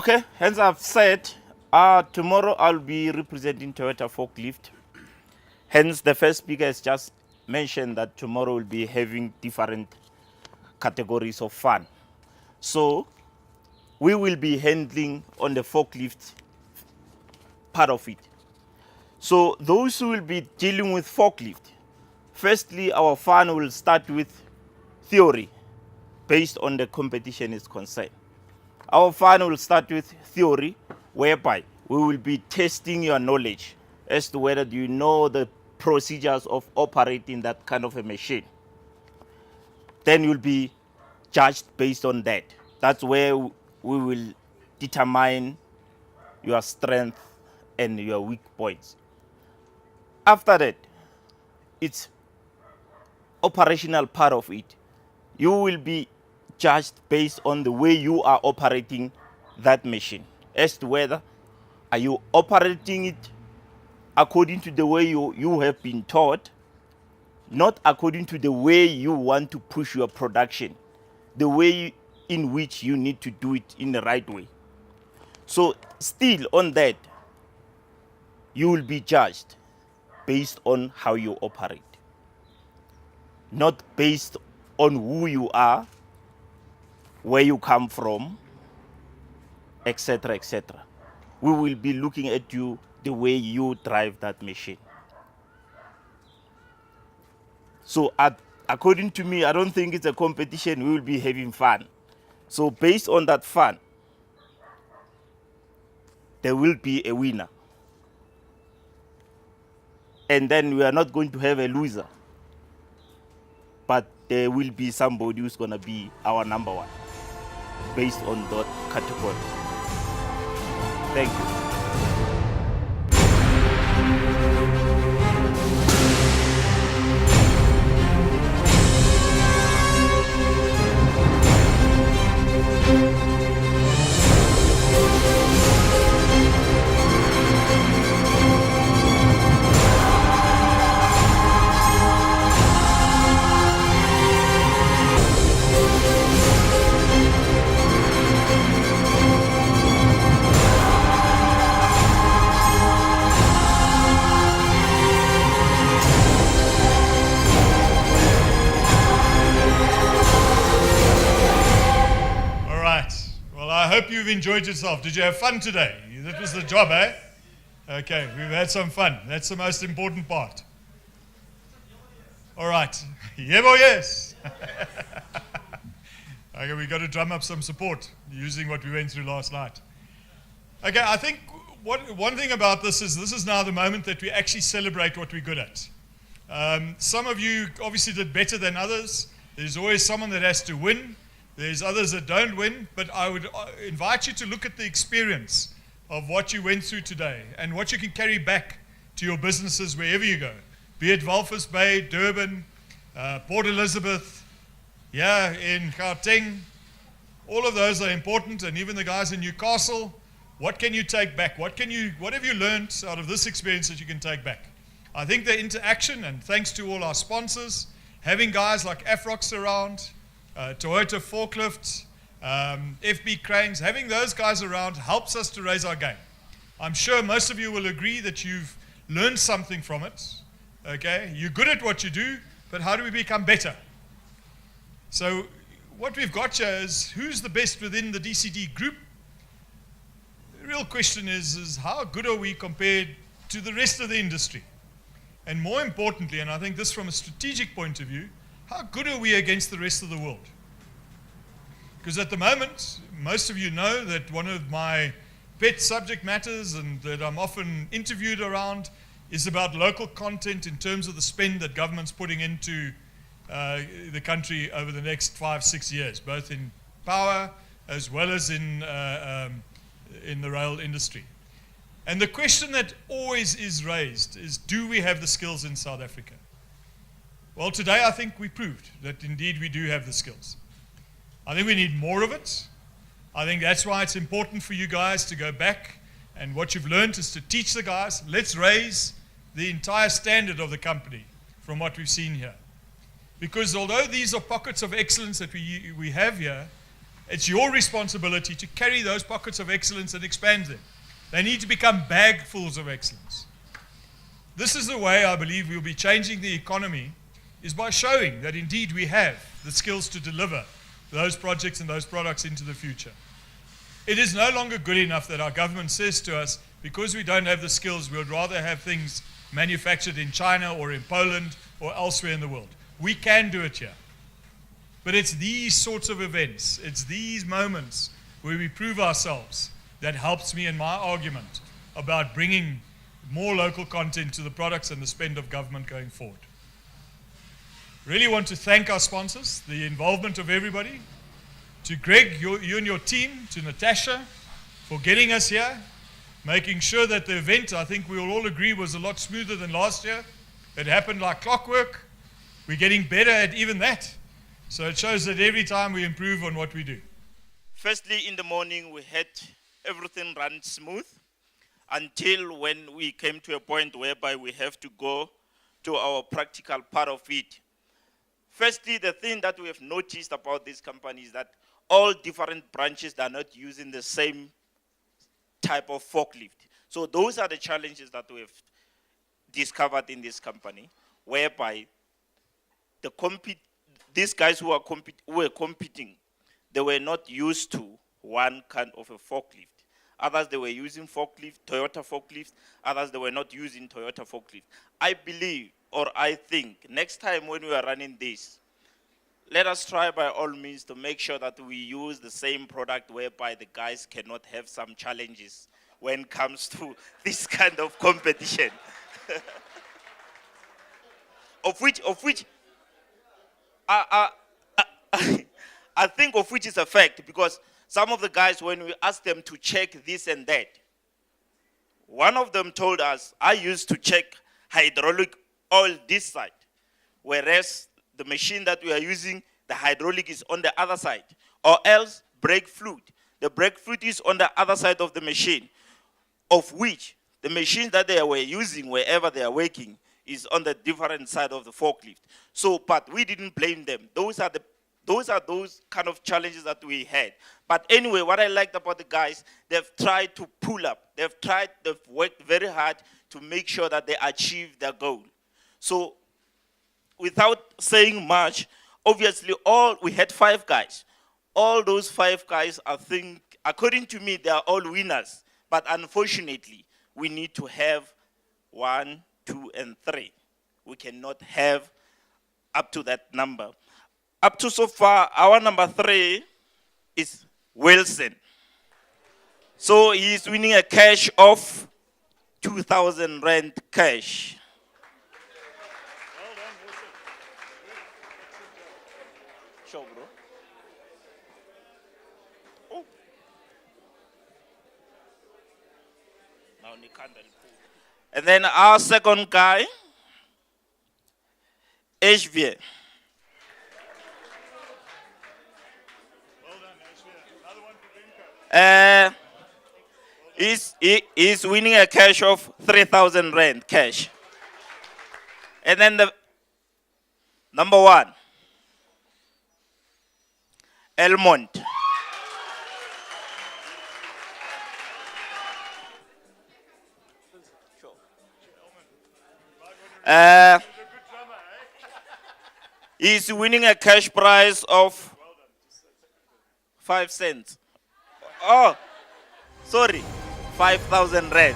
Okay, hence I've said tomorrow I'll be representing Toyota Forklift. Hence the first speaker has just mentioned that tomorrow we'll be having different categories of fun. So we will be handling on the forklift part of it. So those who will be dealing with forklift, firstly our fun will start with theory based on the competition is concerned. Our fun will start with theory, whereby we will be testing your knowledge as to whether you know the procedures of operating that kind of a machine. Then you'll be judged based on that. That's where we will determine your strength and your weak points. After that, it's operational part of it. You will be judged based on the way you are operating that machine as to whether are you operating it according to the way you have been taught, not according to the way you want to push your production, the way in which you need to do it in the right way. So still on that, you will be judged based on how you operate, not based on who you are, where you come from, etc., etc. We will be looking at you the way you drive that machine. So according to me, I don't think it's a competition. We will be having fun. So based on that fun, there will be a winner. And then we are not going to have a loser. But there will be somebody who's going to be our number one based on that category. Thank you. I hope you've enjoyed yourself. Did you have fun today? That was the job, eh? Okay, we've had some fun. That's the most important part. All right. Yebo, yes. Okay, we've got to drum up some support using what we went through last night. Okay, I think one thing about this is now the moment that we actually celebrate what we're good at. Some of you obviously did better than others. There's always someone that has to win. There's others that don't win, but I would invite you to look at the experience of what you went through today and what you can carry back to your businesses wherever you go, be it Walvis Bay, Durban, Port Elizabeth, in Gauteng. All of those are important, and even the guys in Newcastle. What can you take back? What have you learned out of this experience that you can take back? I think the interaction, and thanks to all our sponsors, having guys like Afrox around, Toyota Forklift, FB Cranes, having those guys around helps us to raise our game. I'm sure most of you will agree that you've learned something from it. Okay, you're good at what you do, but how do we become better? So what we've got here is who's the best within the DCD group. The real question is how good are we compared to the rest of the industry? And more importantly, and I think this from a strategic point of view, how good are we against the rest of the world? Because at the moment, most of you know that one of my pet subject matters and that I'm often interviewed around is about local content in terms of the spend that government's putting into the country over the next 5-6 years, both in power as well as in the rail industry. And the question that always is raised is, do we have the skills in South Africa? Well, today I think we proved that indeed we do have the skills. I think we need more of it. I think that's why it's important for you guys to go back, and what you've learned is to teach the guys. Let's raise the entire standard of the company from what we've seen here. Because although these are pockets of excellence that we have here, It's your responsibility to carry those pockets of excellence and expand them. They need to become bagfuls of excellence. This is the way I believe we'll be changing the economy, is by showing that indeed we have the skills to deliver those projects and those products into the future. It is no longer good enough that our government says to us, because we don't have the skills, we would rather have things manufactured in China or in Poland or elsewhere in the world. We can do it here. But it's these sorts of events, it's these moments where we prove ourselves that helps me in my argument about bringing more local content to the products and the spend of government going forward. Really want to thank our sponsors, the involvement of everybody, to Greg, you and your team, to Natasha for getting us here, making sure that the event, I think we will all agree, was a lot smoother than last year. It happened like clockwork. We're getting better at even that. So it shows that every time we improve on what we do. Firstly, in the morning, we had everything run smooth until when we came to a point whereby we have to go to our practical part of it. Firstly, the thing that we have noticed about this company is that all different branches are not using the same type of forklift. So those are the challenges that we have discovered in this company, whereby these guys who were competing, they were not used to one kind of a forklift. Others, they were using forklift, Toyota forklifts. Others, they were not using Toyota forklift. I believe, or I think, next time when we are running this, let us try by all means to make sure that we use the same product whereby the guys cannot have some challenges when it comes to this kind of competition. of which I think of which is a fact, because some of the guys, when we asked them to check this and that, one of them told us, I used to check hydraulic oil this side, whereas the machine that we are using, the hydraulic is on the other side, or else brake fluid. The brake fluid is on the other side of the machine, of which the machines that they were using wherever they are working is on the different side of the forklift. So, but we didn't blame them. Those are those kind of challenges that we had. But anyway, what I liked about the guys, they've tried to pull up. They've worked very hard to make sure that they achieve their goal. So, without saying much, obviously we had 5 guys. All those 5 guys, I think, according to me, they are all winners. But unfortunately, we need to have 1, 2, and 3. We cannot have up to that number. Up to so far, our number 3 is Wilson. So he's winning a cash of 2,000 rand cash. Well done, Wilson. Sure, bro. Oh. Now Nikanda. And then our second guy, HV. He's winning a cash of 3,000 rand cash. And then the number 1, Elmont. He's winning a cash prize of 5 cents. Oh, sorry, 5,000 rand.